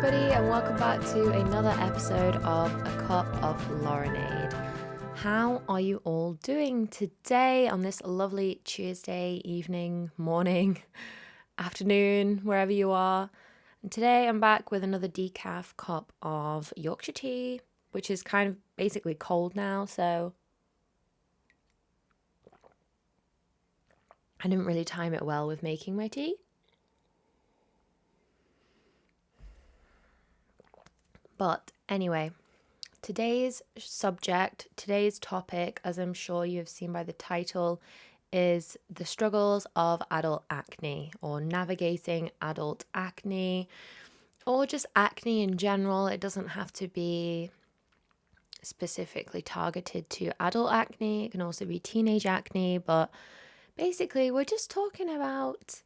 everybody, and welcome back to another episode of A Cup of Laurinade. How are you all doing today on this lovely Tuesday evening, morning, afternoon, wherever you are? And today I'm back with another decaf cup of Yorkshire tea, which is kind of basically cold now, so I didn't really time it well with making my tea. But anyway, today's topic, as I'm sure you have seen by the title, is the struggles of adult acne, or navigating adult acne, or just acne in general. It doesn't have to be specifically targeted to adult acne. It can also be teenage acne, but basically we're just talking about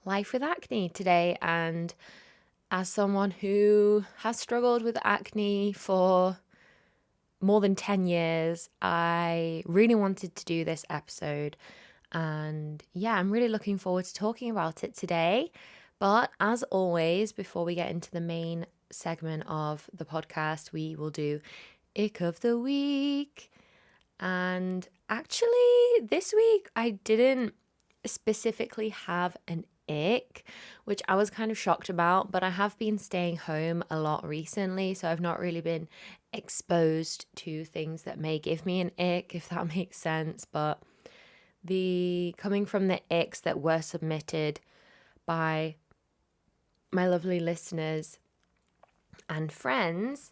life with acne today. And as someone who has struggled with acne for more than 10 years, I really wanted to do this episode. And yeah, I'm really looking forward to talking about it today. But as always, before we get into the main segment of the podcast, we will do Ick of the Week. And actually, this week I didn't specifically have an ick, which I was kind of shocked about, but I have been staying home a lot recently, so I've not really been exposed to things that may give me an ick, if that makes sense. But coming from the icks that were submitted by my lovely listeners and friends,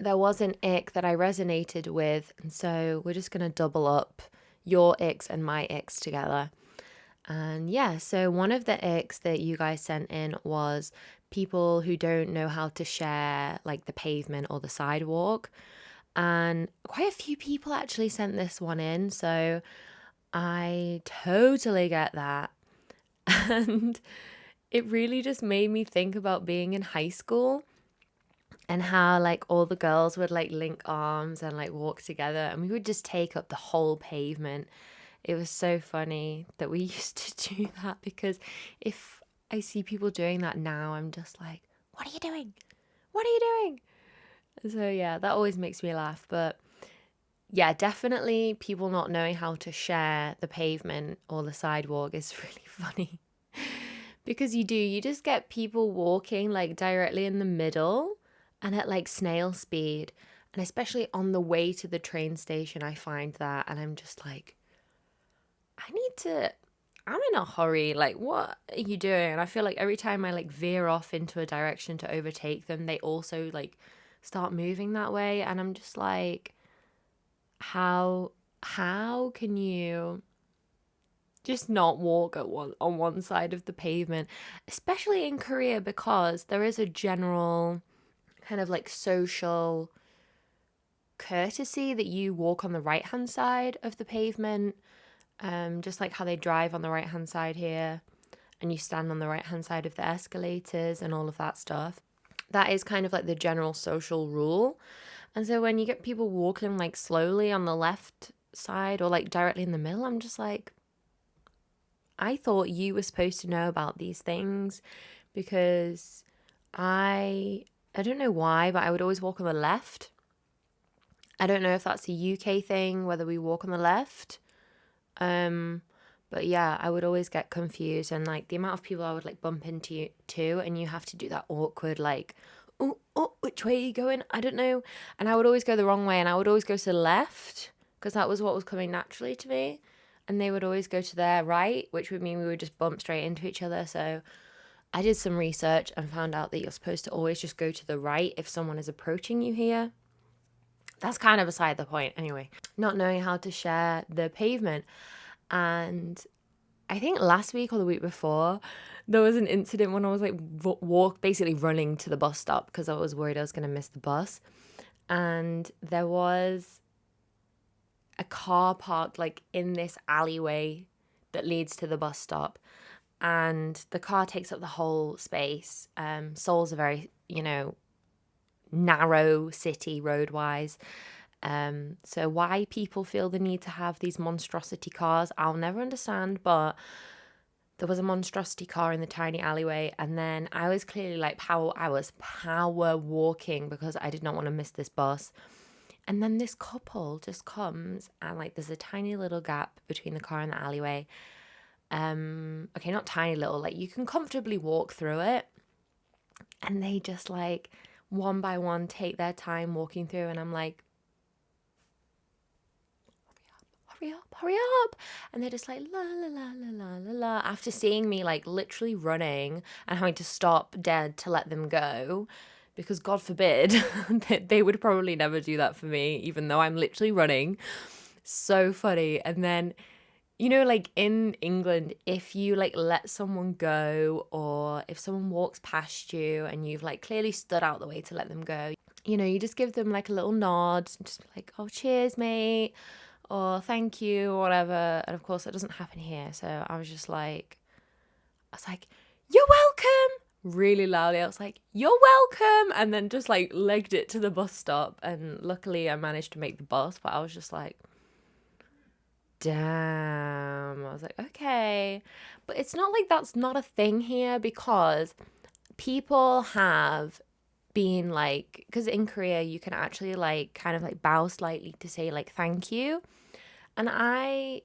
there was an ick that I resonated with, and so we're just going to double up your icks and my icks together. And yeah, so one of the icks that you guys sent in was people who don't know how to share like the pavement or the sidewalk. And quite a few people actually sent this one in, so I totally get that. And it really just made me think about being in high school and how like all the girls would like link arms and like walk together, and we would just take up the whole pavement. It was so funny that we used to do that, because if I see people doing that now, I'm just like, what are you doing? What are you doing? So yeah, that always makes me laugh. But yeah, definitely people not knowing how to share the pavement or the sidewalk is really funny. Because you just get people walking like directly in the middle and at like snail speed. And especially on the way to the train station, I find that, and I'm just like, I'm in a hurry. Like, what are you doing? And I feel like every time I like veer off into a direction to overtake them, they also like start moving that way. And I'm just like, how can you just not walk on one side of the pavement, especially in Korea, because there is a general kind of like social courtesy that you walk on the right hand side of the pavement. Just like how they drive on the right hand side here, and you stand on the right hand side of the escalators and all of that stuff. That is kind of like the general social rule. And so when you get people walking like slowly on the left side or like directly in the middle, I'm just like, I thought you were supposed to know about these things, because I don't know why, but I would always walk on the left. I don't know if that's a UK thing, whether we walk on the left. But yeah, I would always get confused, and like the amount of people I would like bump into too, and you have to do that awkward like, oh, which way are you going? I don't know. And I would always go the wrong way, and I would always go to the left, because that was what was coming naturally to me. And they would always go to their right, which would mean we would just bump straight into each other. So I did some research and found out that you're supposed to always just go to the right if someone is approaching you here. That's kind of beside the point. Anyway, not knowing how to share the pavement. And I think last week or the week before, there was an incident when I was like basically running to the bus stop because I was worried I was going to miss the bus. And there was a car parked like in this alleyway that leads to the bus stop. And the car takes up the whole space. Seoul's a very, narrow city road-wise. So why people feel the need to have these monstrosity cars, I'll never understand. But there was a monstrosity car in the tiny alleyway, and then I was clearly like I was power walking because I did not want to miss this bus. And then this couple just comes, and like there's a tiny little gap between the car and the alleyway. Okay, not tiny little, like you can comfortably walk through it. And they just like one by one take their time walking through, and I'm like, hurry up, hurry up. And they're just like, la, la, la, la, la, la, la. After seeing me like literally running and having to stop dead to let them go, because God forbid, they would probably never do that for me, even though I'm literally running. So funny. And then, you know, like in England, if you like let someone go, or if someone walks past you and you've like clearly stood out the way to let them go, you know, you just give them like a little nod, just be like, oh, cheers, mate, or thank you, or whatever. And of course, that doesn't happen here. So I was like, you're welcome. Really loudly, I was like, you're welcome. And then just like legged it to the bus stop. And luckily, I managed to make the bus. But I was just like, damn. I was like, okay. But it's not like that's not a thing here, because people have been like, because in Korea, you can actually like kind of like bow slightly to say like thank you. And I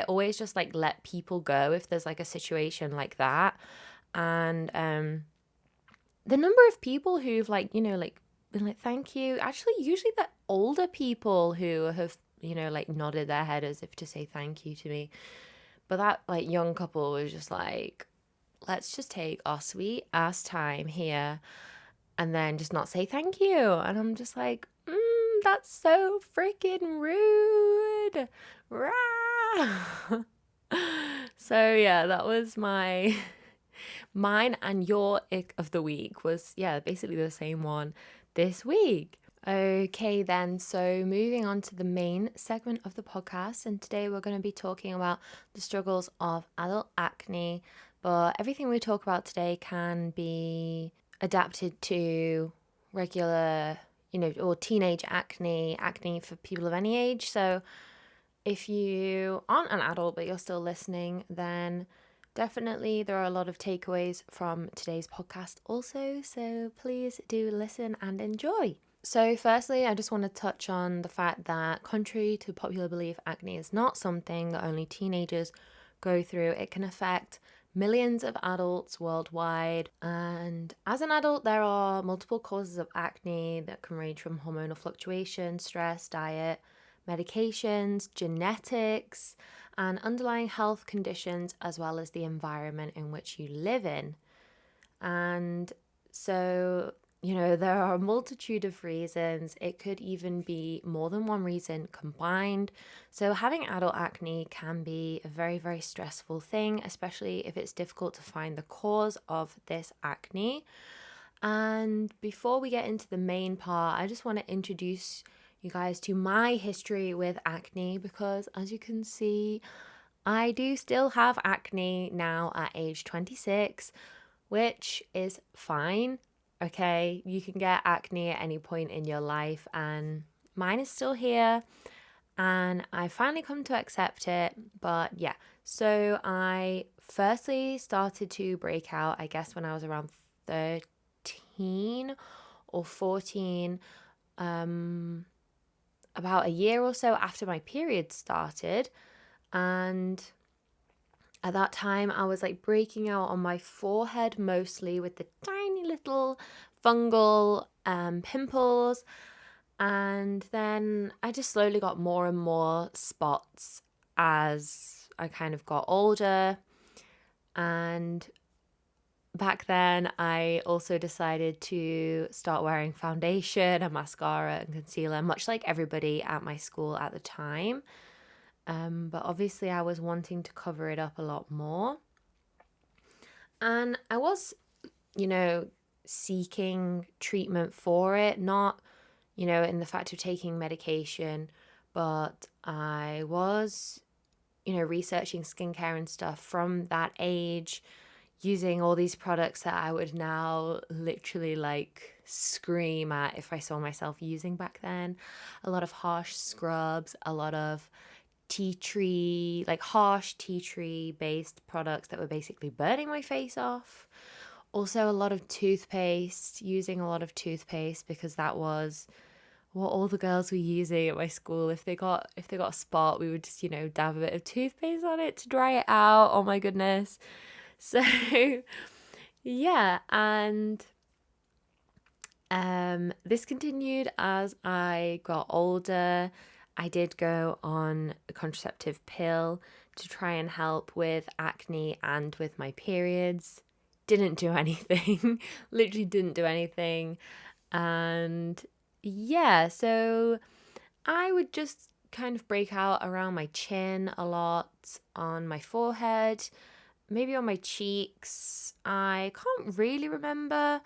always just like let people go if there's like a situation like that. And the number of people who've like, you know, like been like thank you, actually usually the older people who have, you know, like nodded their head as if to say thank you to me. But that like young couple was just like, let's just take our sweet ass time here and then just not say thank you. And I'm just like, that's so freaking rude. Rah! So yeah, that was mine, and your ick of the week was, yeah, basically the same one this week. Okay then, so moving on to the main segment of the podcast, and today we're going to be talking about the struggles of adult acne, but everything we talk about today can be adapted to regular, you know, or teenage acne for people of any age. So if you aren't an adult but you're still listening, then definitely there are a lot of takeaways from today's podcast also. So please do listen and enjoy. So firstly, I just want to touch on the fact that contrary to popular belief, acne is not something that only teenagers go through. It can affect millions of adults worldwide. And as an adult, there are multiple causes of acne that can range from hormonal fluctuation, stress, diet, medications, genetics, and underlying health conditions, as well as the environment in which you live in. And so, you know, there are a multitude of reasons. It could even be more than one reason combined. So having adult acne can be a very, very stressful thing, especially if it's difficult to find the cause of this acne. And before we get into the main part, I just want to introduce you guys to my history with acne, because as you can see, I do still have acne now at age 26, which is fine. Okay, you can get acne at any point in your life, and mine is still here, and I finally come to accept it. But yeah, so I firstly started to break out, I guess, when I was around 13 or 14, about a year or so after my period started. And at that time, I was like breaking out on my forehead mostly with the tiny little fungal pimples. And then I just slowly got more and more spots as I kind of got older. And back then, I also decided to start wearing foundation and mascara and concealer, much like everybody at my school at the time. But obviously I was wanting to cover it up a lot more. And I was, you know, seeking treatment for it, not, you know, in the fact of taking medication, but I was, you know, researching skincare and stuff from that age, using all these products that I would now literally like scream at if I saw myself using back then. A lot of harsh scrubs, a lot of tea tree, like harsh tea tree based products that were basically burning my face off. Also, a lot of toothpaste, using a lot of toothpaste because that was what all the girls were using at my school. If they got a spot, we would just, dab a bit of toothpaste on it to dry it out. Oh my goodness. So yeah, and this continued as I got older. I did go on a contraceptive pill to try and help with acne and with my periods. Didn't do anything. Literally didn't do anything. And yeah, so I would just kind of break out around my chin a lot, on my forehead, maybe on my cheeks. I can't really remember.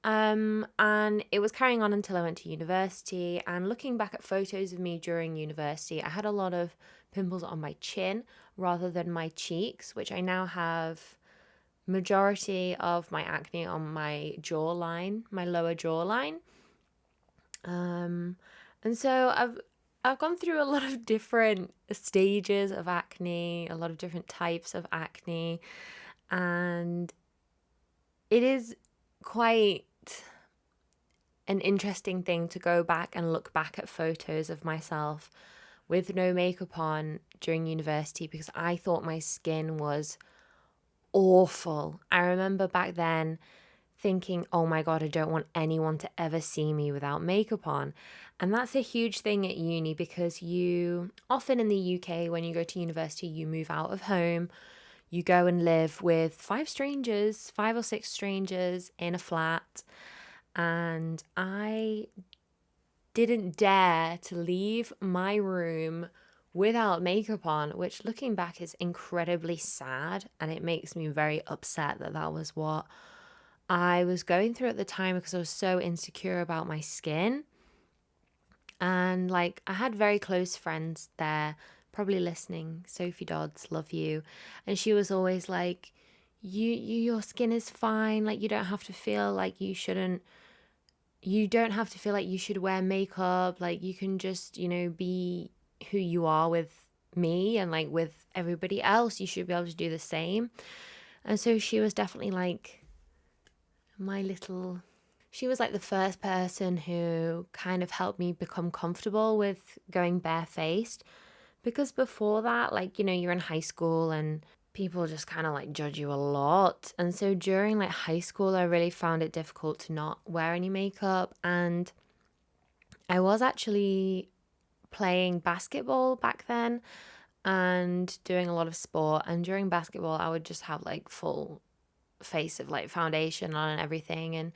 And it was carrying on until I went to university. And looking back at photos of me during university, I had a lot of pimples on my chin rather than my cheeks, which I now have majority of my acne on my jawline, my lower jawline. And so I've gone through a lot of different stages of acne, a lot of different types of acne, and it is quite an interesting thing to go back and look back at photos of myself with no makeup on during university, because I thought my skin was awful. I remember back then thinking, oh my God, I don't want anyone to ever see me without makeup on. And that's a huge thing at uni, because you often in the UK, when you go to university, you move out of home, you go and live with five or six strangers in a flat. And I didn't dare to leave my room without makeup on, which looking back is incredibly sad. And it makes me very upset that that was what I was going through at the time, because I was so insecure about my skin. And like, I had very close friends there, probably listening. Sophie Dodds, love you. And she was always like, your skin is fine. Like, you don't have to feel like you shouldn't. You don't have to feel like you should wear makeup. Like, you can just, be who you are with me, and like with everybody else, you should be able to do the same. And so she was definitely like she was like the first person who kind of helped me become comfortable with going barefaced, because before that, like, you're in high school and people just kind of like judge you a lot. And so during like high school, I really found it difficult to not wear any makeup. And I was actually playing basketball back then and doing a lot of sport. And during basketball, I would just have like full face of like foundation on and everything. And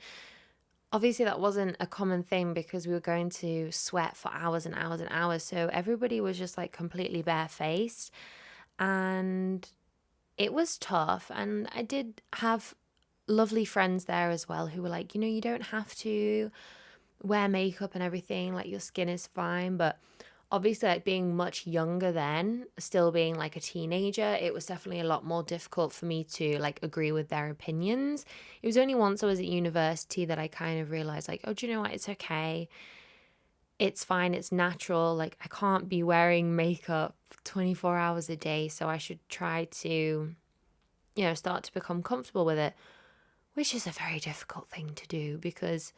obviously that wasn't a common thing, because we were going to sweat for hours and hours and hours. So everybody was just like completely barefaced. And it was tough. And I did have lovely friends there as well who were like, you don't have to wear makeup and everything. Like, your skin is fine. But obviously, like, being much younger then, still being like a teenager, it was definitely a lot more difficult for me to like agree with their opinions. It was only once I was at university that I kind of realized, like, oh, do you know what? It's okay. It's fine. It's natural. Like, I can't be wearing makeup 24 hours a day. So I should try to, start to become comfortable with it, which is a very difficult thing to do, because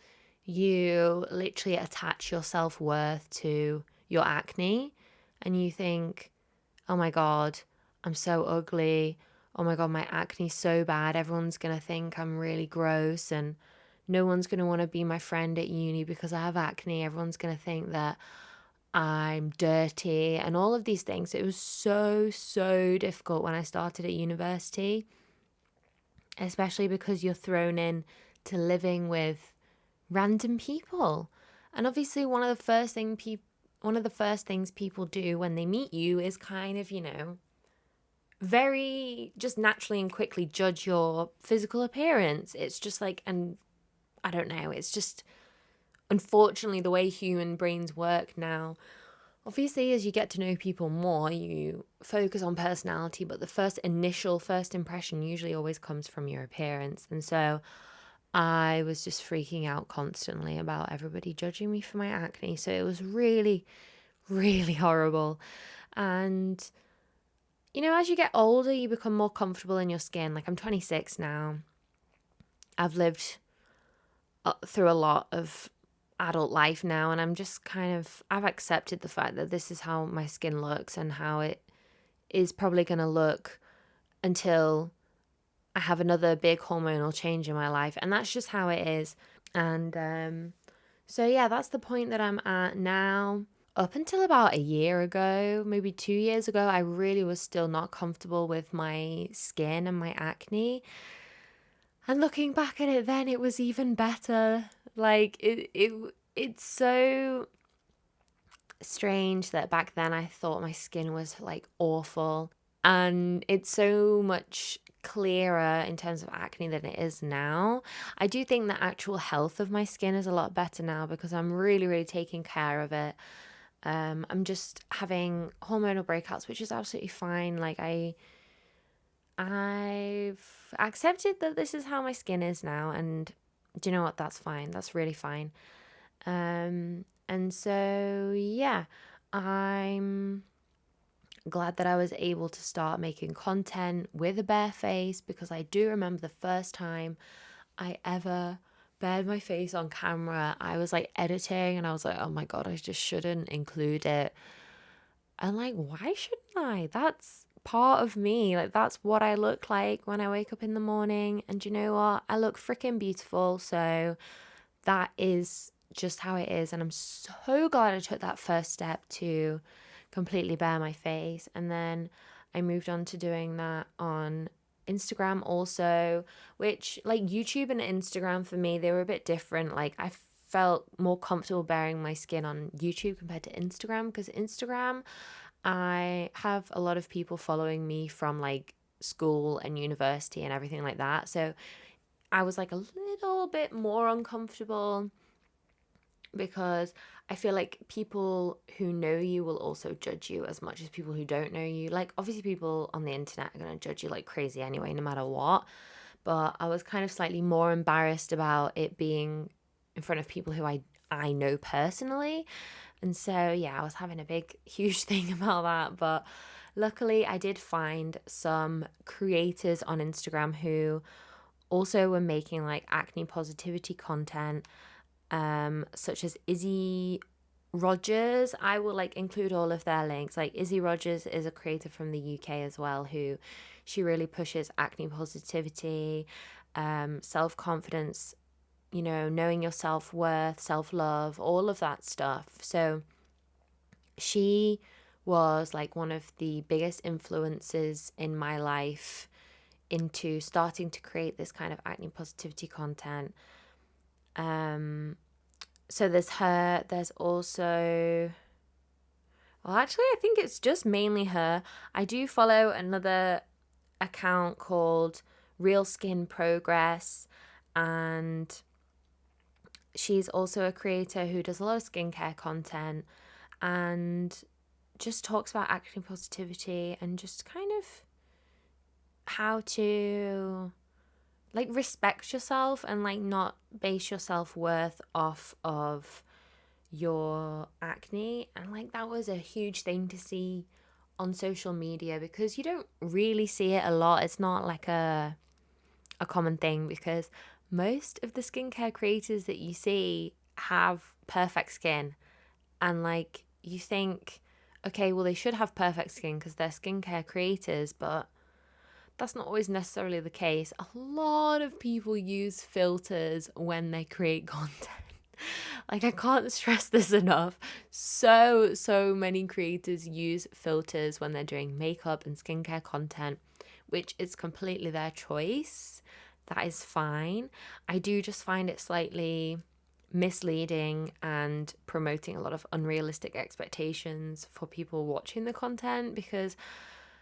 you literally attach your self-worth to your acne, and you think, oh my God, I'm so ugly. Oh my God, my acne's so bad. Everyone's going to think I'm really gross, and no one's going to want to be my friend at uni because I have acne. Everyone's going to think that I'm dirty and all of these things. It was so, so difficult when I started at university, especially because you're thrown in to living with random people. And obviously one of the first things people do when they meet you is kind of, very just naturally and quickly judge your physical appearance. It's just like, and I don't know, it's just unfortunately the way human brains work now. Obviously, as you get to know people more, you focus on personality, but the first impression usually always comes from your appearance. And so I was just freaking out constantly about everybody judging me for my acne. So it was really, really horrible. And, as you get older, you become more comfortable in your skin. Like, I'm 26 now. I've lived through a lot of adult life now, and I've accepted the fact that this is how my skin looks and how it is probably going to look until I have another big hormonal change in my life. And that's just how it is. And so, yeah, that's the point that I'm at now. Up until about a year ago, maybe 2 years ago, I really was still not comfortable with my skin and my acne. And looking back at it then, it was even better. Like, it's so strange that back then I thought my skin was like awful. And it's so much clearer in terms of acne than it is now. I do think the actual health of my skin is a lot better now because I'm really, really taking care of it. I'm just having hormonal breakouts, which is absolutely fine. Like I've accepted that this is how my skin is now, and do you know what? That's fine. That's really fine. And so yeah, I'm glad that I was able to start making content with a bare face, because I do remember the first time I ever bared my face on camera. I was like editing and I was like, oh my God, I just shouldn't include it. And like, why shouldn't I? That's part of me. Like, that's what I look like when I wake up in the morning. And you know what? I look freaking beautiful. So that is just how it is. And I'm so glad I took that first step to completely bare my face. And then I moved on to doing that on Instagram also, which, like, YouTube and Instagram for me, they were a bit different. Like, I felt more comfortable bearing my skin on YouTube compared to Instagram, because Instagram, I have a lot of people following me from like school and university and everything like that. So I was like a little bit more uncomfortable, because I feel like people who know you will also judge you as much as people who don't know you. Like, obviously, people on the internet are going to judge you like crazy anyway, no matter what. But I was kind of slightly more embarrassed about it being in front of people who I know personally. And so, yeah, I was having a big, huge thing about that. But luckily, I did find some creators on Instagram who also were making like acne positivity content, such as Izzie Rodgers. I will like include all of their links. Like, Izzie Rodgers is a creator from the UK as well, who she really pushes acne positivity, self-confidence, knowing your self-worth, self-love, all of that stuff. So she was like one of the biggest influences in my life into starting to create this kind of acne positivity content. So there's her, there's also, well, actually, I think it's just mainly her. I do follow another account called Real Skin Progress, and she's also a creator who does a lot of skincare content and just talks about acne positivity and just kind of how to like respect yourself and like not base your self-worth off of your acne. And like, that was a huge thing to see on social media, because you don't really see it a lot. It's not like a common thing, because most of the skincare creators that you see have perfect skin, and like, you think, okay, well, they should have perfect skin because they're skincare creators, but that's not always necessarily the case. A lot of people use filters when they create content. Like, I can't stress this enough. So many creators use filters when they're doing makeup and skincare content, which is completely their choice. That is fine. I do just find it slightly misleading and promoting a lot of unrealistic expectations for people watching the content, because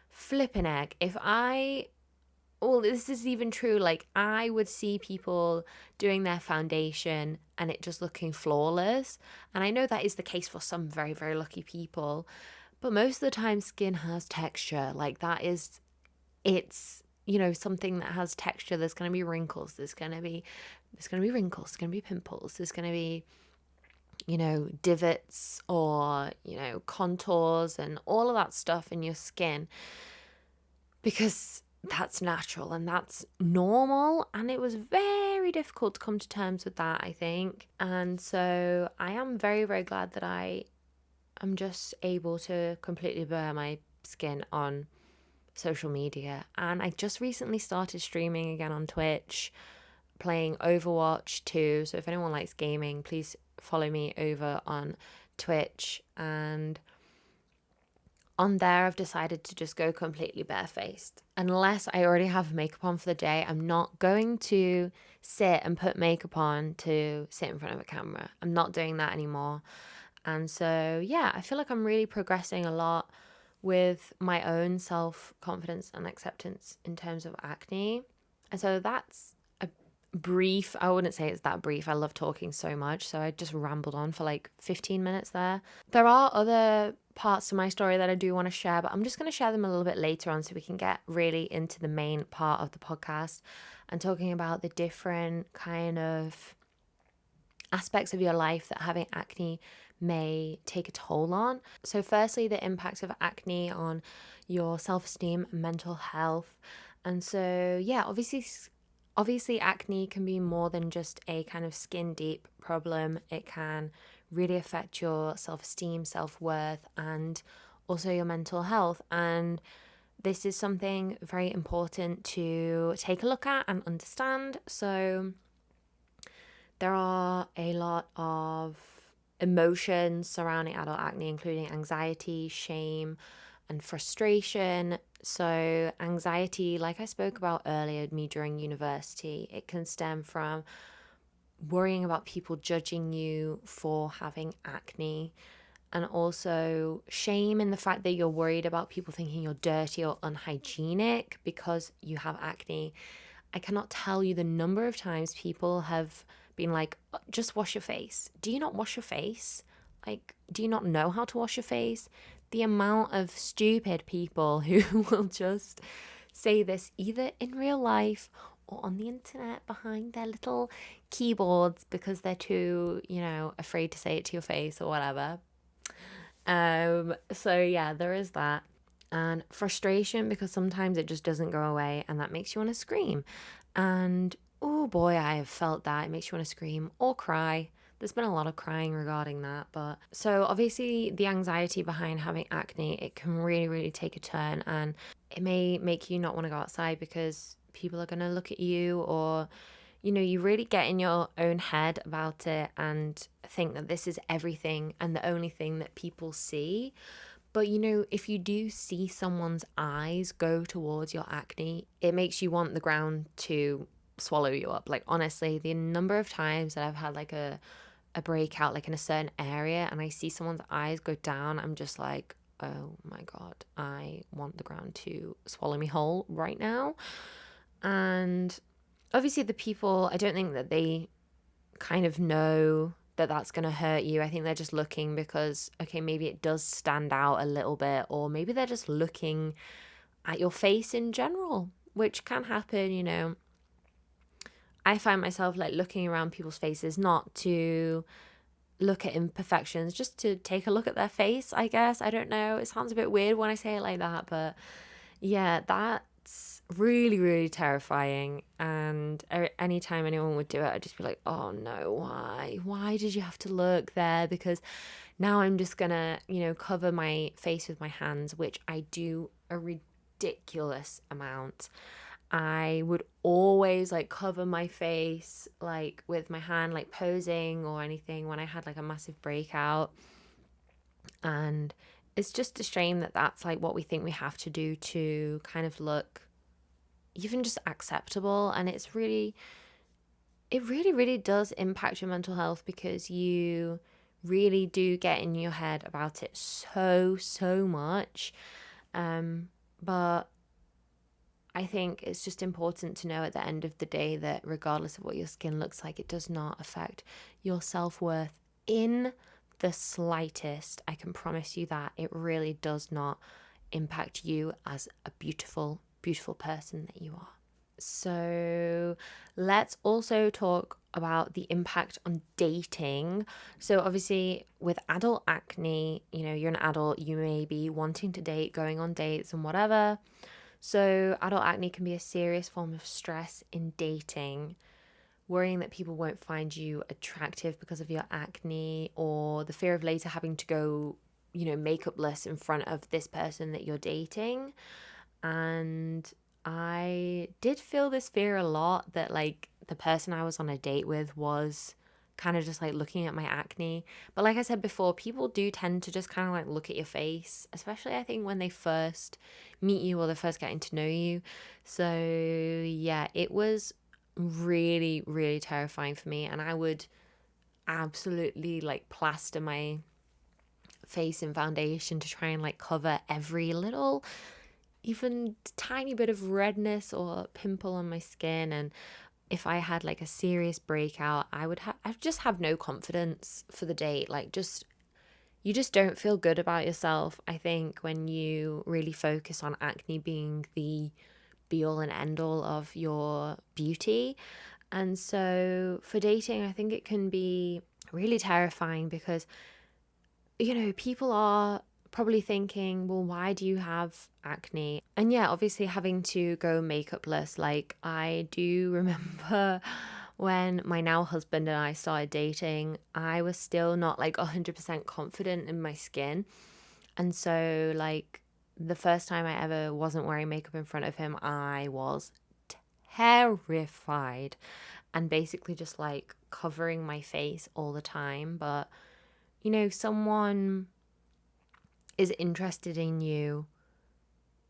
flipping egg, this is even true, like, I would see people doing their foundation and it just looking flawless, and I know that is the case for some very, very lucky people, but most of the time skin has texture. Like, it's something that has texture. There's going to be wrinkles, there's going to be wrinkles, there's going to be pimples, there's going to be divots or, contours and all of that stuff in your skin, because that's natural and that's normal. And it was very difficult to come to terms with that, I think. And so I am very, very glad that I am just able to completely bare my skin on social media. And I just recently started streaming again on Twitch, playing Overwatch 2. So if anyone likes gaming, please follow me over on Twitch. And on there, I've decided to just go completely barefaced. Unless I already have makeup on for the day, I'm not going to sit and put makeup on to sit in front of a camera. I'm not doing that anymore. And so, yeah, I feel like I'm really progressing a lot with my own self-confidence and acceptance in terms of acne. And so that's a brief, I wouldn't say it's that brief. I love talking so much. So I just rambled on for like 15 minutes there. There are other parts to my story that I do want to share, but I'm just going to share them a little bit later on so we can get really into the main part of the podcast and talking about the different kind of aspects of your life that having acne may take a toll on. So firstly, the impact of acne on your self-esteem and mental health. And so, yeah, obviously acne can be more than just a kind of skin deep problem. It can really affect your self-esteem, self-worth, and also your mental health. And this is something very important to take a look at and understand. So there are a lot of emotions surrounding adult acne, including anxiety, shame, and frustration. So anxiety, like I spoke about earlier, me during university, it can stem from worrying about people judging you for having acne, and also shame in the fact that you're worried about people thinking you're dirty or unhygienic because you have acne. I cannot tell you the number of times people have been like, just wash your face. Do you not wash your face? Like, do you not know how to wash your face? The amount of stupid people who will just say this either in real life or on the internet behind their little keyboards because they're too, afraid to say it to your face or whatever. So yeah, there is that. And frustration, because sometimes it just doesn't go away and that makes you want to scream. And oh boy, I have felt that. It makes you want to scream or cry. There's been a lot of crying regarding that. But so obviously the anxiety behind having acne, it can really, really take a turn, and it may make you not want to go outside because people are going to look at you, or you really get in your own head about it and think that this is everything and the only thing that people see. But if you do see someone's eyes go towards your acne, it makes you want the ground to swallow you up. Like, honestly, the number of times that I've had like a breakout like in a certain area and I see someone's eyes go down, I'm just like, oh my God, I want the ground to swallow me whole right now. And obviously the people, I don't think that they kind of know that that's going to hurt you. I think they're just looking because, okay, maybe it does stand out a little bit, or maybe they're just looking at your face in general, which can happen. I find myself like looking around people's faces, not to look at imperfections, just to take a look at their face, I guess. I don't know. It sounds a bit weird when I say it like that, but yeah, that's really, really terrifying. And anytime anyone would do it, I'd just be like, oh no, why? Why did you have to look there? Because now I'm just gonna, cover my face with my hands, which I do a ridiculous amount. I would always like cover my face like with my hand, like posing or anything when I had like a massive breakout. And it's just a shame that that's like what we think we have to do to kind of look even just acceptable. And it really, really does impact your mental health, because you really do get in your head about it so much. But I think it's just important to know at the end of the day that regardless of what your skin looks like, it does not affect your self-worth in the slightest. I can promise you that it really does not impact you as a beautiful, beautiful person that you are. So let's also talk about the impact on dating. So obviously with adult acne, you're an adult, you may be wanting to date, going on dates and whatever. So adult acne can be a serious form of stress in dating, worrying that people won't find you attractive because of your acne, or the fear of later having to go, makeupless in front of this person that you're dating. And I did feel this fear a lot, that like the person I was on a date with was kind of just like looking at my acne. But like I said before, people do tend to just kind of like look at your face, especially I think when they first meet you or they're first getting to know you. So yeah, it was really, really terrifying for me. And I would absolutely like plaster my face in foundation to try and like cover every little, even tiny bit of redness or pimple on my skin. And if I had like a serious breakout, I just have no confidence for the date. Like you just don't feel good about yourself, I think, when you really focus on acne being the be all and end all of your beauty. And so for dating, I think it can be really terrifying because, people are probably thinking, well, why do you have acne? And yeah, obviously having to go makeupless. Like, I do remember when my now husband and I started dating, I was still not like 100% confident in my skin. And so, like, the first time I ever wasn't wearing makeup in front of him, I was terrified and basically just like covering my face all the time. But, someone is interested in you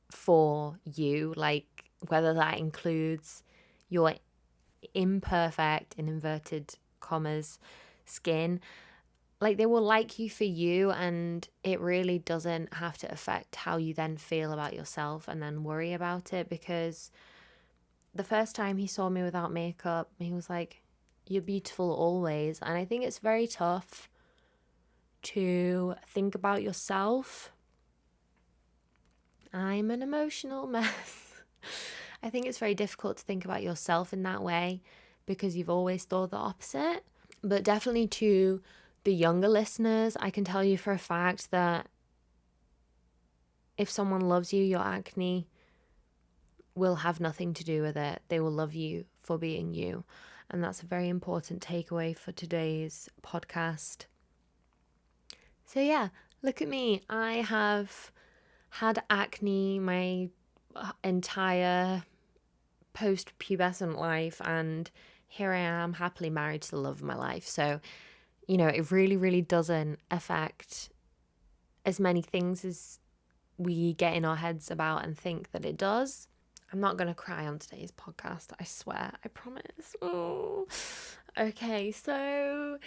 for you, like whether that includes your imperfect, in inverted commas, skin, like they will like you for you, and it really doesn't have to affect how you then feel about yourself and then worry about it. Because the first time he saw me without makeup, he was like, "You're beautiful always." And I think it's very tough to think about yourself. I'm an emotional mess. I think it's very difficult to think about yourself in that way because you've always thought the opposite. But definitely to the younger listeners, I can tell you for a fact that if someone loves you, your acne will have nothing to do with it. They will love you for being you. And that's a very important takeaway for today's podcast. So yeah, look at me. I have had acne my entire post-pubescent life, and here I am happily married to the love of my life. So, it really, really doesn't affect as many things as we get in our heads about and think that it does. I'm not going to cry on today's podcast, I swear, I promise. Oh. Okay, so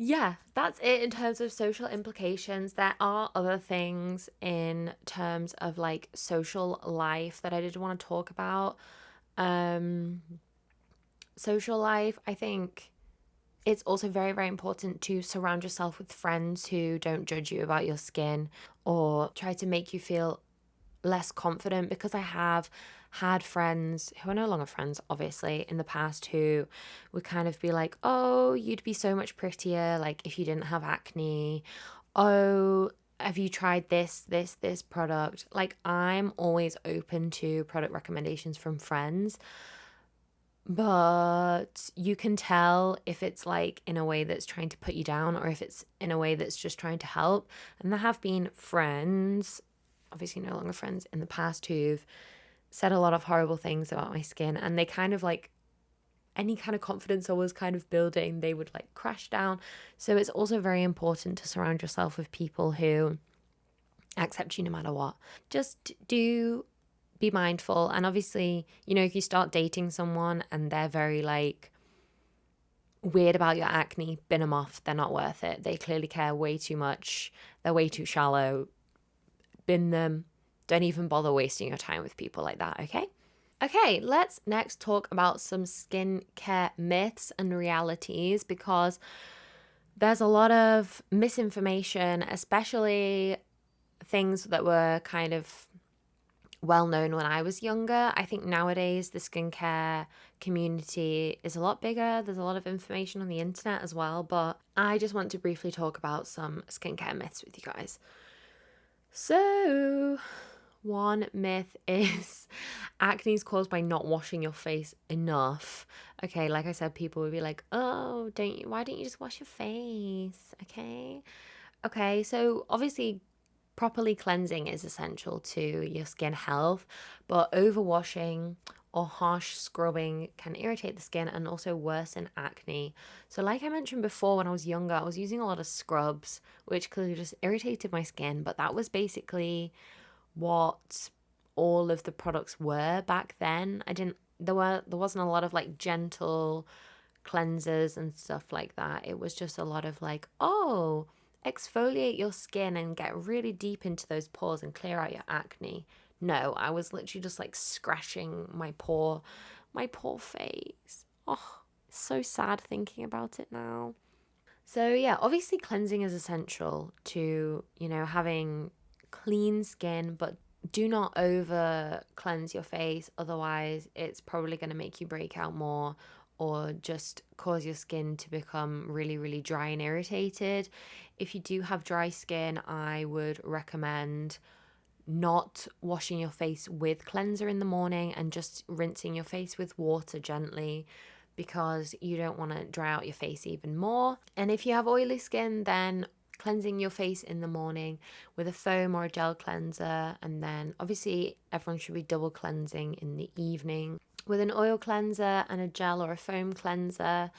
yeah, that's it in terms of social implications. There are other things in terms of like social life that I did want to talk about. Social life, I think it's also very, very important to surround yourself with friends who don't judge you about your skin or try to make you feel less confident, because I have had friends who are no longer friends, obviously, in the past, who would kind of be like, oh, you'd be so much prettier, like, if you didn't have acne. Oh, have you tried this product? Like, I'm always open to product recommendations from friends, but you can tell if it's like in a way that's trying to put you down or if it's in a way that's just trying to help. And there have been friends, obviously no longer friends, in the past who've said a lot of horrible things about my skin, and they kind of like, any kind of confidence I was kind of building, they would like crash down. So it's also very important to surround yourself with people who accept you no matter what. Just do be mindful. And obviously, if you start dating someone and they're very like weird about your acne, bin them off. They're not worth it. They clearly care way too much. They're way too shallow. Bin them. Don't even bother wasting your time with people like that, okay? Okay, let's next talk about some skincare myths and realities, because there's a lot of misinformation, especially things that were kind of well known when I was younger. I think nowadays the skincare community is a lot bigger. There's a lot of information on the internet as well, but I just want to briefly talk about some skincare myths with you guys. So, one myth is acne is caused by not washing your face enough. Okay, like I said, people would be like, "Oh, why don't you just wash your face?" Okay, so obviously properly cleansing is essential to your skin health, but overwashing or harsh scrubbing can irritate the skin and also worsen acne. So, like I mentioned before, when I was younger, I was using a lot of scrubs, which clearly just irritated my skin, but that was basically what all of the products were back then. There wasn't a lot of like gentle cleansers and stuff like that. It was just a lot of like, oh, exfoliate your skin and get really deep into those pores and clear out your acne. No, I was literally just like scratching my poor face. Oh, it's so sad thinking about it now. So yeah, obviously cleansing is essential to, having clean skin, but do not over cleanse your face. Otherwise, it's probably going to make you break out more or just cause your skin to become really, really dry and irritated. If you do have dry skin, I would recommend not washing your face with cleanser in the morning and just rinsing your face with water gently, because you don't want to dry out your face even more. And if you have oily skin, then cleansing your face in the morning with a foam or a gel cleanser, and then obviously everyone should be double cleansing in the evening with an oil cleanser and a gel or a foam cleanser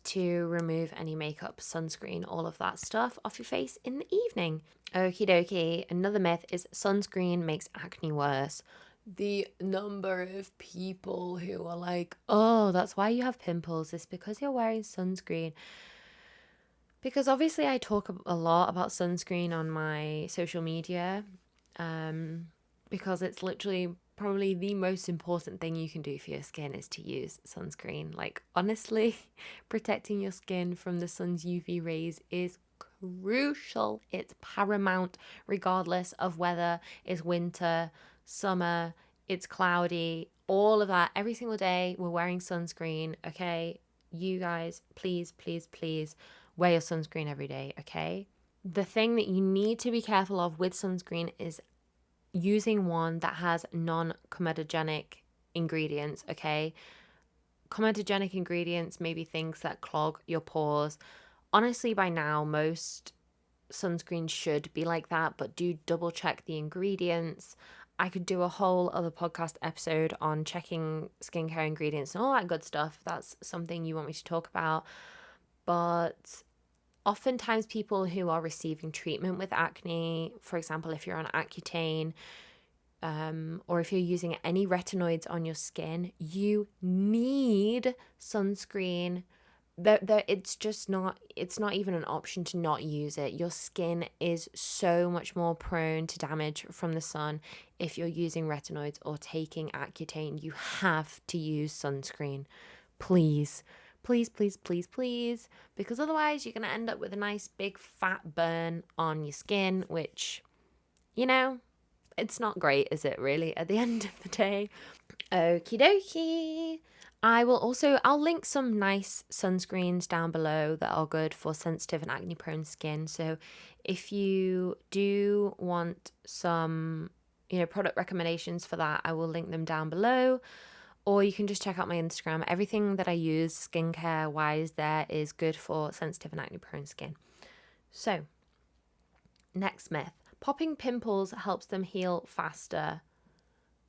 to remove any makeup, sunscreen, all of that stuff off your face in the evening. Okie dokie. Another myth is sunscreen makes acne worse. The number of people who are like, oh, that's why you have pimples, it's because you're wearing sunscreen. Because obviously I talk a lot about sunscreen on my social media, because it's literally probably the most important thing you can do for your skin is to use sunscreen. Like, honestly, protecting your skin from the sun's UV rays is crucial. It's paramount, regardless of whether it's winter, summer, it's cloudy, all of that. Every single day we're wearing sunscreen, okay? You guys, please, please, please wear your sunscreen every day, okay? The thing that you need to be careful of with sunscreen is using one that has non-comedogenic ingredients, okay? Comedogenic ingredients may be things that clog your pores. Honestly, by now, most sunscreen should be like that, but do double check the ingredients. I could do a whole other podcast episode on checking skincare ingredients and all that good stuff. That's something you want me to talk about. But oftentimes people who are receiving treatment with acne, for example, if you're on Accutane, or if you're using any retinoids on your skin, you need sunscreen. It's not even an option to not use it. Your skin is so much more prone to damage from the sun if you're using retinoids or taking Accutane. You have to use sunscreen. Please. Please, please, please, please. Because otherwise you're going to end up with a nice big fat burn on your skin, which, it's not great, is it really, at the end of the day? Okie dokie. I'll link some nice sunscreens down below that are good for sensitive and acne prone skin. So if you do want some, product recommendations for that, I will link them down below. Or you can just check out my Instagram. Everything that I use skincare wise there is good for sensitive and acne prone skin. So, next myth. Popping pimples helps them heal faster.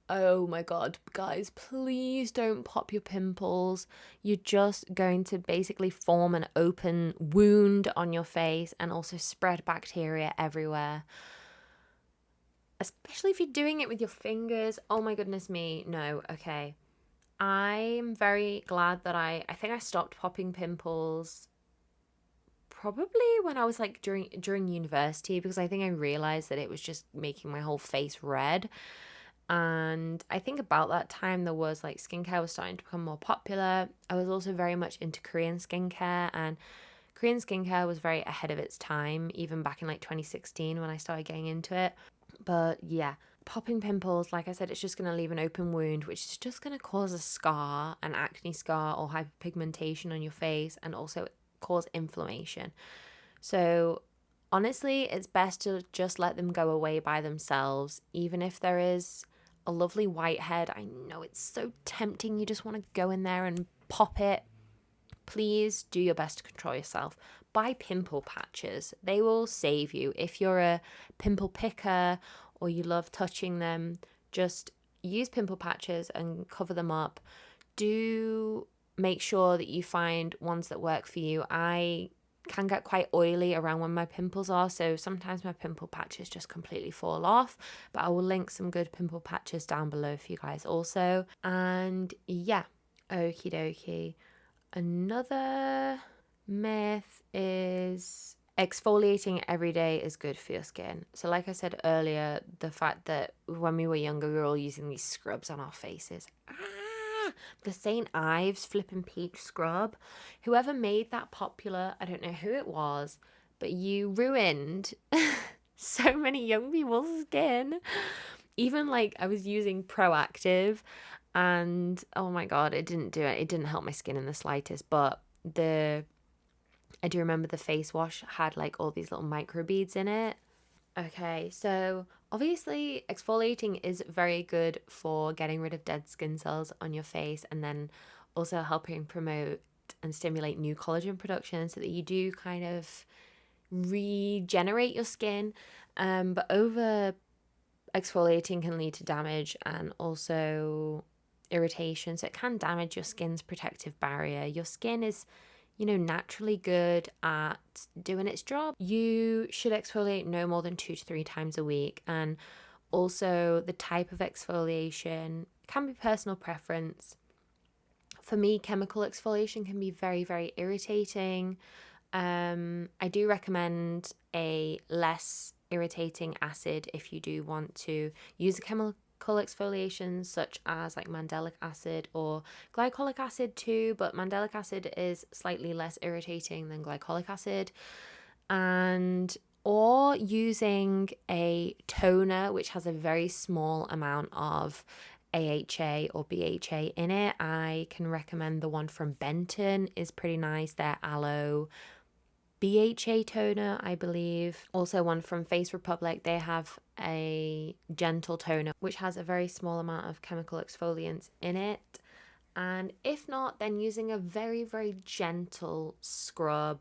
Oh my god, guys, please don't pop your pimples. You're just going to basically form an open wound on your face and also spread bacteria everywhere. Especially if you're doing it with your fingers. Oh my goodness me. No, okay. I'm very glad that I think I stopped popping pimples probably when I was like during university, because I think I realized that it was just making my whole face red. And I think about that time there was like skincare was starting to become more popular. I was also very much into Korean skincare, and Korean skincare was very ahead of its time, even back in like 2016 when I started getting into it. But yeah, Popping pimples, like I said, it's just going to leave an open wound, which is just going to cause a scar, an acne scar or hyperpigmentation on your face, and also cause inflammation. So honestly, it's best to just let them go away by themselves, even if there is a lovely whitehead. I know it's so tempting, you just want to go in there and pop it. Please do your best to control yourself. Buy pimple patches. They will save you. If you're a pimple picker or you love touching them, just use pimple patches and cover them up. Do make sure that you find ones that work for you. I can get quite oily around when my pimples are, so sometimes my pimple patches just completely fall off, but I will link some good pimple patches down below for you guys also. And yeah, okie dokie. Another myth is exfoliating every day is good for your skin. So like I said earlier, the fact that when we were younger, we were all using these scrubs on our faces. The St. Ives flippin' peach scrub. Whoever made that popular, I don't know who it was, but you ruined so many young people's skin. Even like I was using Proactive, and oh my god, it didn't do it. It didn't help my skin in the slightest. But I do remember the face wash had like all these little micro beads in it. Okay, so obviously exfoliating is very good for getting rid of dead skin cells on your face, and then also helping promote and stimulate new collagen production so that you do kind of regenerate your skin. But over exfoliating can lead to damage and also irritation. So it can damage your skin's protective barrier. Your skin is, naturally good at doing its job. You should exfoliate no more than 2 to 3 times a week. And also the type of exfoliation can be personal preference. For me, chemical exfoliation can be very, very irritating. I do recommend a less irritating acid if you do want to use a chemical exfoliation, such as like mandelic acid or glycolic acid too, but mandelic acid is slightly less irritating than glycolic acid. And or using a toner which has a very small amount of AHA or BHA in it. I can recommend the one from Benton is pretty nice. Their Aloe BHA toner, I believe. Also one from Face Republic, they have a gentle toner which has a very small amount of chemical exfoliants in it. And if not, then using a very, very gentle scrub.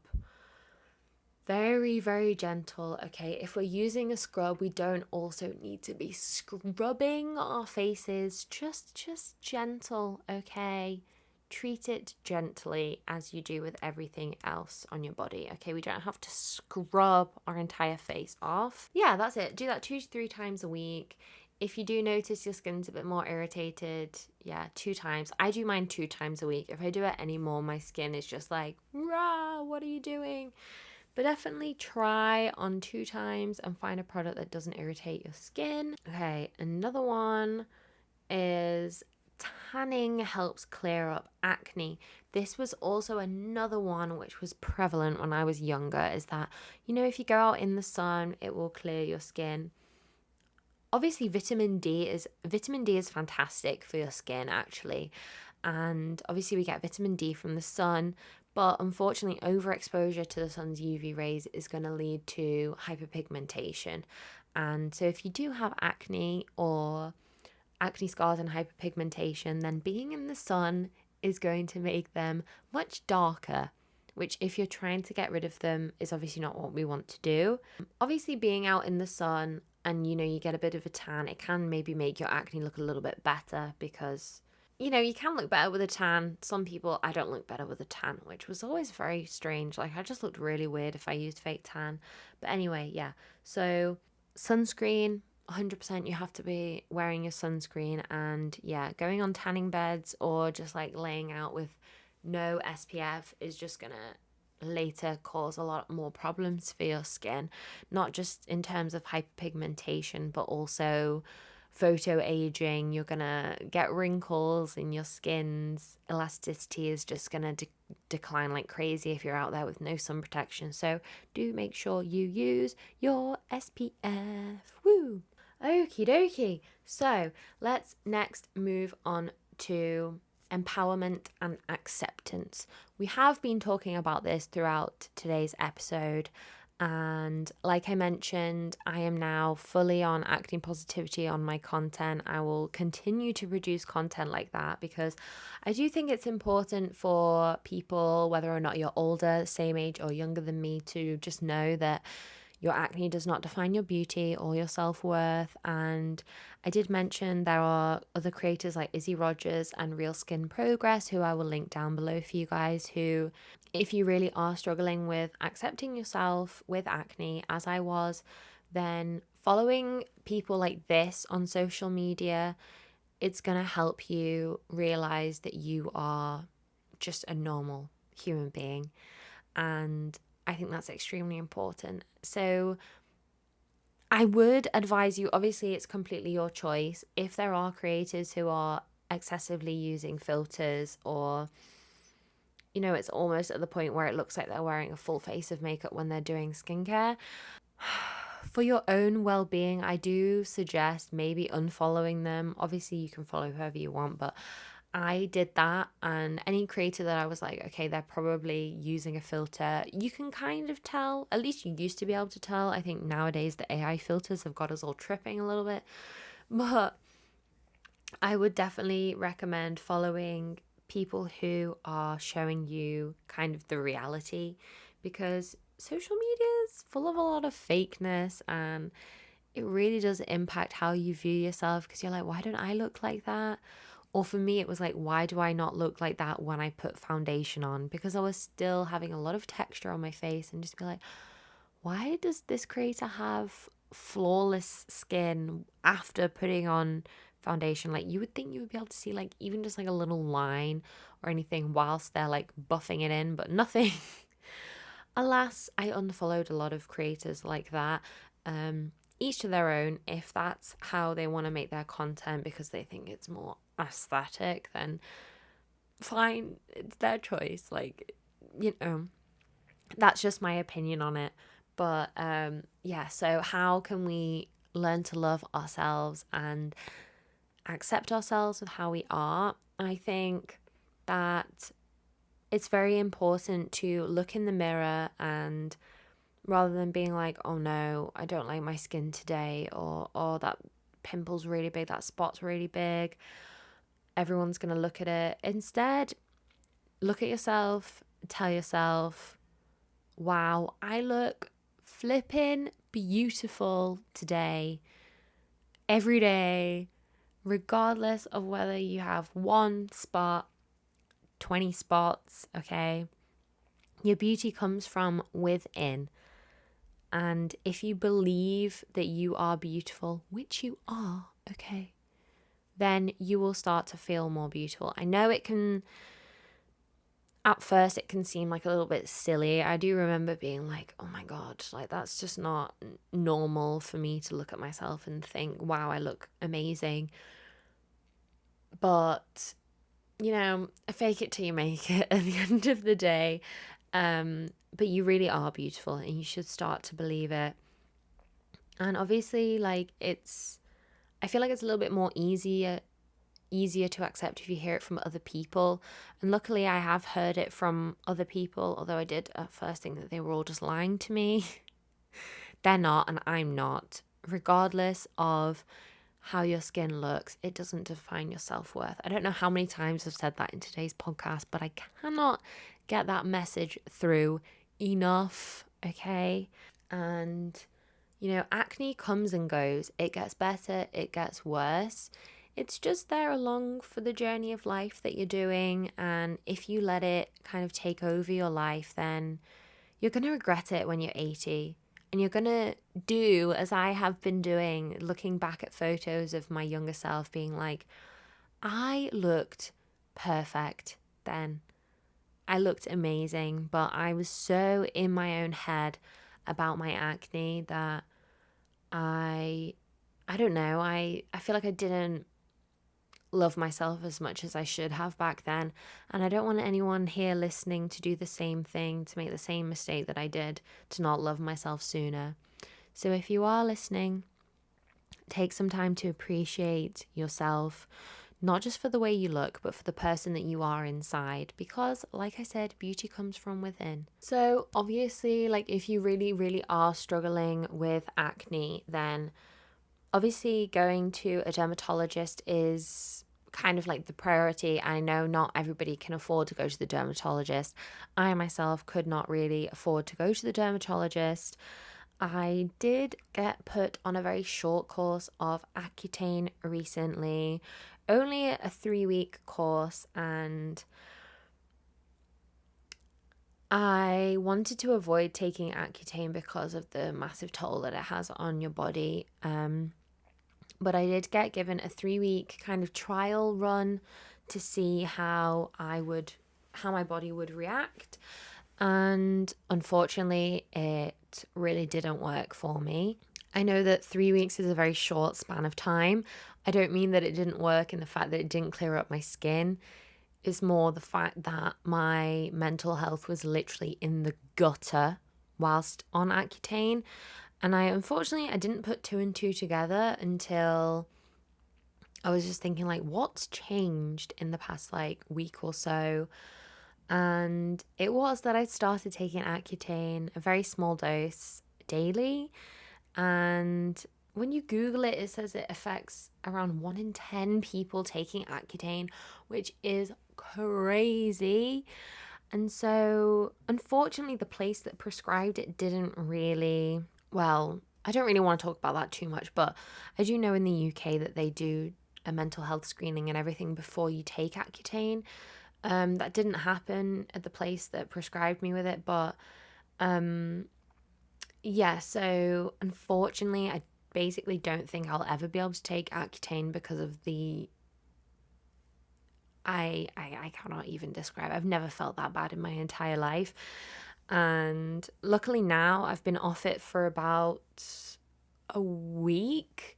Very, very gentle. Okay, if we're using a scrub, we don't also need to be scrubbing our faces. Just gentle, okay? Treat it gently as you do with everything else on your body. Okay, we don't have to scrub our entire face off. Yeah, that's it. Do that 2 to 3 times a week. If you do notice your skin's a bit more irritated, 2 times. I do mine 2 times a week. If I do it anymore, my skin is just like, rah, what are you doing? But definitely try on 2 times and find a product that doesn't irritate your skin. Okay, another one is tanning helps clear up acne. This was also another one which was prevalent when I was younger, is that, if you go out in the sun, it will clear your skin. Obviously, vitamin D is fantastic for your skin, actually. And obviously we get vitamin D from the sun, but unfortunately overexposure to the sun's UV rays is going to lead to hyperpigmentation. And so if you do have acne or acne scars and hyperpigmentation, then being in the sun is going to make them much darker, which if you're trying to get rid of them is obviously not what we want to do. Obviously being out in the sun and you get a bit of a tan, it can maybe make your acne look a little bit better because you can look better with a tan. Some people, I don't look better with a tan, which was always very strange. Like, I just looked really weird if I used fake tan. But anyway, yeah. So, sunscreen, 100% you have to be wearing your sunscreen. And yeah, going on tanning beds or just like laying out with no SPF is just going to later cause a lot more problems for your skin. Not just in terms of hyperpigmentation, but also photo aging. You're gonna get wrinkles in your skin's elasticity is just gonna decline like crazy if you're out there with no sun protection. So do make sure you use your SPF. Woo! Okie dokie. So let's next move on to empowerment and acceptance. We have been talking about this throughout today's episode. And like I mentioned, I am now fully on acne positivity on my content. I will continue to produce content like that because I do think it's important for people, whether or not you're older, same age, or younger than me, to just know that your acne does not define your beauty or your self-worth. And I did mention there are other creators like Izzie Rodgers and Real Skin Progress, who I will link down below for you guys, who, if you really are struggling with accepting yourself with acne, as I was, then following people like this on social media, it's going to help you realize that you are just a normal human being. And I think that's extremely important. So I would advise you, obviously, it's completely your choice. If there are creators who are excessively using filters, or, you know, it's almost at the point where it looks like they're wearing a full face of makeup when they're doing skincare, for your own well-being, I do suggest maybe unfollowing them. Obviously, you can follow whoever you want, but I did that, and any creator that I was like, okay, they're probably using a filter, you can kind of tell. At least you used to be able to tell. I think nowadays the AI filters have got us all tripping a little bit. But I would definitely recommend following people who are showing you kind of the reality, because social media is full of a lot of fakeness, and it really does impact how you view yourself, because you're like, why don't I look like that? Or for me, it was like, why do I not look like that when I put foundation on? Because I was still having a lot of texture on my face, and just be like, why does this creator have flawless skin after putting on foundation? Like, you would think you would be able to see like even just like a little line or anything whilst they're like buffing it in, but nothing. Alas, I unfollowed a lot of creators like that. Each to their own. If that's how they want to make their content because they think it's more aesthetic, then fine, it's their choice. Like, you know, that's just my opinion on it. But yeah, so how can we learn to love ourselves and accept ourselves with how we are? I think that it's very important to look in the mirror, and rather than being like, oh no, I don't like my skin today, or oh, that pimple's really big, that spot's really big, everyone's going to look at it. Instead, look at yourself, tell yourself, wow, I look flipping beautiful today, every day, regardless of whether you have one spot, 20 spots, okay? Your beauty comes from within. And if you believe that you are beautiful, which you are, okay, then you will start to feel more beautiful. I know it can, at first, it can seem like a little bit silly. I do remember being like, oh my God, like that's just not normal for me to look at myself and think, wow, I look amazing. But, you know, fake it till you make it at the end of the day. But you really are beautiful, and you should start to believe it. And obviously, like, I feel like it's a little bit more easier to accept if you hear it from other people. And luckily I have heard it from other people, although I did at first think that they were all just lying to me. They're not, and I'm not. Regardless of how your skin looks, it doesn't define your self-worth. I don't know how many times I've said that in today's podcast, but I cannot get that message through enough, okay? And you know, acne comes and goes. It gets better, it gets worse. It's just there along for the journey of life that you're doing. And if you let it kind of take over your life, then you're going to regret it when you're 80. And you're going to do as I have been doing, looking back at photos of my younger self, being like, I looked perfect then. I looked amazing, but I was so in my own head about my acne that I don't know, I feel like I didn't love myself as much as I should have back then. And I don't want anyone here listening to do the same thing, to make the same mistake that I did, to not love myself sooner. So if you are listening, Take some time to appreciate yourself, not just for the way you look, but for the person that you are inside. Because, like I said, beauty comes from within. So, obviously, like if you really, really are struggling with acne, then obviously going to a dermatologist is kind of like the priority. I know not everybody can afford to go to the dermatologist. I myself could not really afford to go to the dermatologist. I did get put on a very short course of Accutane recently, only a 3-week course, and I wanted to avoid taking Accutane because of the massive toll that it has on your body. But I did get given a 3-week kind of trial run to see how my body would react. And unfortunately, it really didn't work for me. I know that 3 weeks is a very short span of time. I don't mean that it didn't work in the fact that it didn't clear up my skin. It's more the fact that my mental health was literally in the gutter whilst on Accutane. And unfortunately, I didn't put two and two together until I was just thinking, like, what's changed in the past, like, week or so? And it was that I started taking Accutane, a very small dose daily. And when you Google it, it says it affects around 1 in 10 people taking Accutane, which is crazy. And so, unfortunately, the place that prescribed it didn't really, well, I don't really want to talk about that too much, but I do know in the UK that they do a mental health screening and everything before you take Accutane. That didn't happen at the place that prescribed me with it, but yeah, so unfortunately, I basically don't think I'll ever be able to take Accutane because of the I cannot even describe. I've never felt that bad in my entire life. And luckily now I've been off it for about a week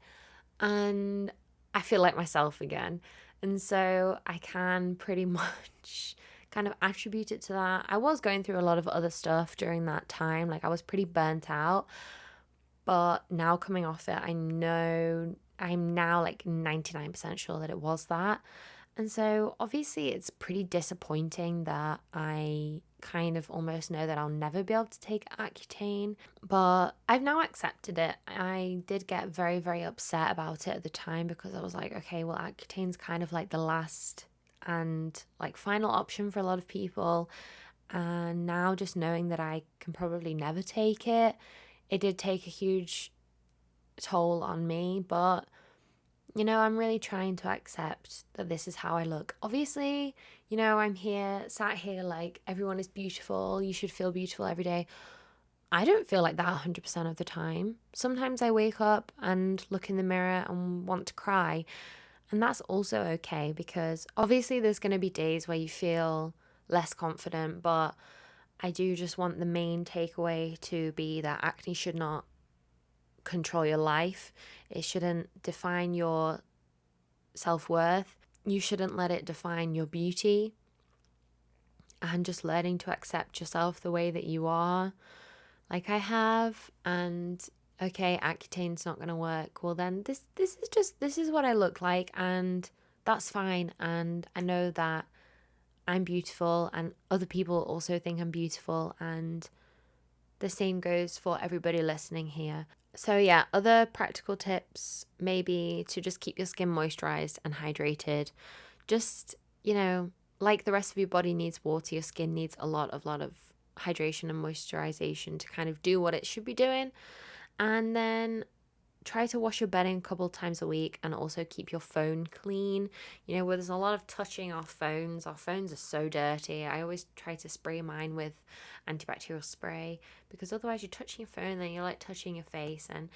and I feel like myself again. And so I can pretty much kind of attribute it to that. I was going through a lot of other stuff during that time. Like I was pretty burnt out. But now coming off it, I know I'm now like 99% sure that it was that. And so obviously it's pretty disappointing that I kind of almost know that I'll never be able to take Accutane, but I've now accepted it. I did get very, very upset about it at the time because I was like, okay, well, Accutane's kind of like the last and like final option for a lot of people. And now just knowing that I can probably never take it, it did take a huge toll on me, but I'm really trying to accept that this is how I look. Obviously, I'm sat here like everyone is beautiful. You should feel beautiful every day. I don't feel like that 100% of the time. Sometimes I wake up and look in the mirror and want to cry. And that's also okay because obviously there's going to be days where you feel less confident, but I do just want the main takeaway to be that acne should not control your life. It shouldn't define your self-worth. You shouldn't let it define your beauty. And just learning to accept yourself the way that you are, like I have. And okay, Accutane's not going to work. Well, then this is what I look like, and that's fine. And I know that I'm beautiful, and other people also think I'm beautiful, and the same goes for everybody listening here. So yeah, other practical tips maybe to just keep your skin moisturized and hydrated. Just, like the rest of your body needs water, your skin needs a lot of hydration and moisturization to kind of do what it should be doing. And then try to wash your bedding a couple times a week and also keep your phone clean. Where there's a lot of touching our phones. Our phones are so dirty. I always try to spray mine with antibacterial spray because otherwise you're touching your phone and then you're like touching your face. And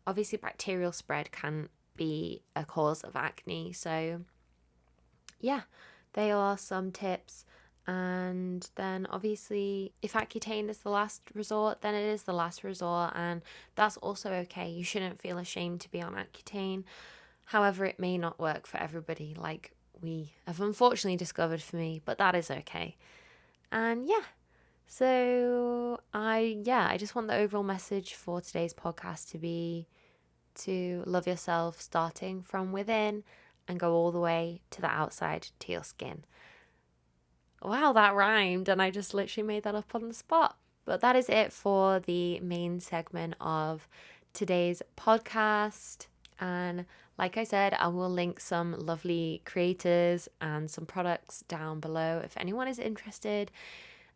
obviously bacterial spread can be a cause of acne. So yeah, they are some tips. And then obviously if Accutane is the last resort, then it is the last resort, and that's also okay. You shouldn't feel ashamed to be on Accutane. However, it may not work for everybody, like we have unfortunately discovered for me, but that is okay. And yeah, so I just want the overall message for today's podcast to be to love yourself starting from within and go all the way to the outside to your skin. Wow, that rhymed, and I just literally made that up on the spot. But that is it for the main segment of today's podcast. And like I said, I will link some lovely creators and some products down below if anyone is interested.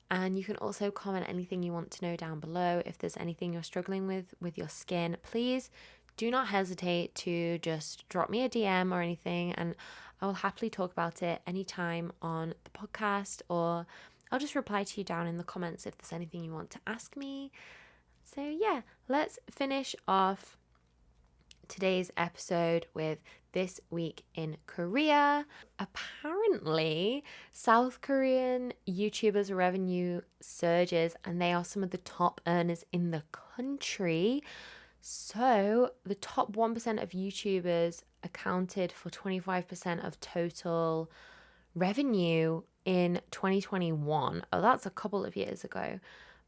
And you can also comment anything you want to know down below. If there's anything you're struggling with your skin, please do not hesitate to just drop me a DM or anything, and I will happily talk about it anytime on the podcast, or I'll just reply to you down in the comments if there's anything you want to ask me. So yeah, let's finish off today's episode with this week in Korea. Apparently, South Korean YouTubers' revenue surges and they are some of the top earners in the country. So the top 1% of YouTubers accounted for 25% of total revenue in 2021. Oh, that's a couple of years ago.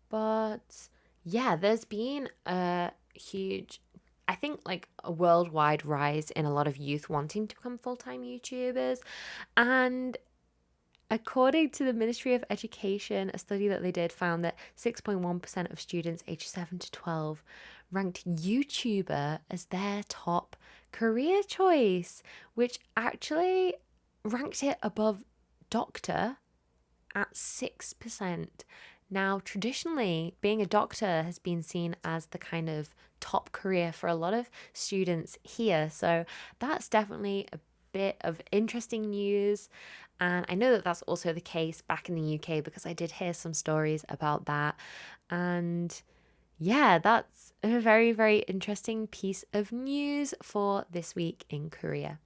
But yeah, there's been a huge, I think, like a worldwide rise in a lot of youth wanting to become full-time YouTubers. And according to the Ministry of Education, a study that they did found that 6.1% of students aged 7 to 12 ranked YouTuber as their top career choice, which actually ranked it above doctor at 6%. Now, traditionally, being a doctor has been seen as the kind of top career for a lot of students here. So that's definitely a bit of interesting news. And I know that that's also the case back in the UK because I did hear some stories about that. And yeah, that's a very, very interesting piece of news for this week in Korea.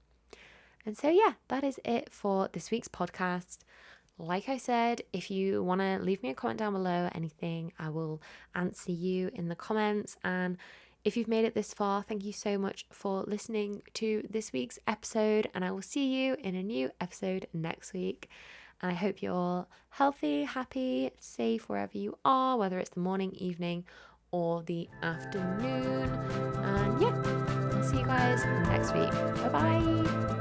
And so, yeah, that is it for this week's podcast. Like I said, if you want to leave me a comment down below, anything, I will answer you in the comments. And if you've made it this far, thank you so much for listening to this week's episode. And I will see you in a new episode next week. And I hope you're all healthy, happy, safe wherever you are, whether it's the morning, evening, or the afternoon. And yeah, I'll see you guys next week. Bye bye.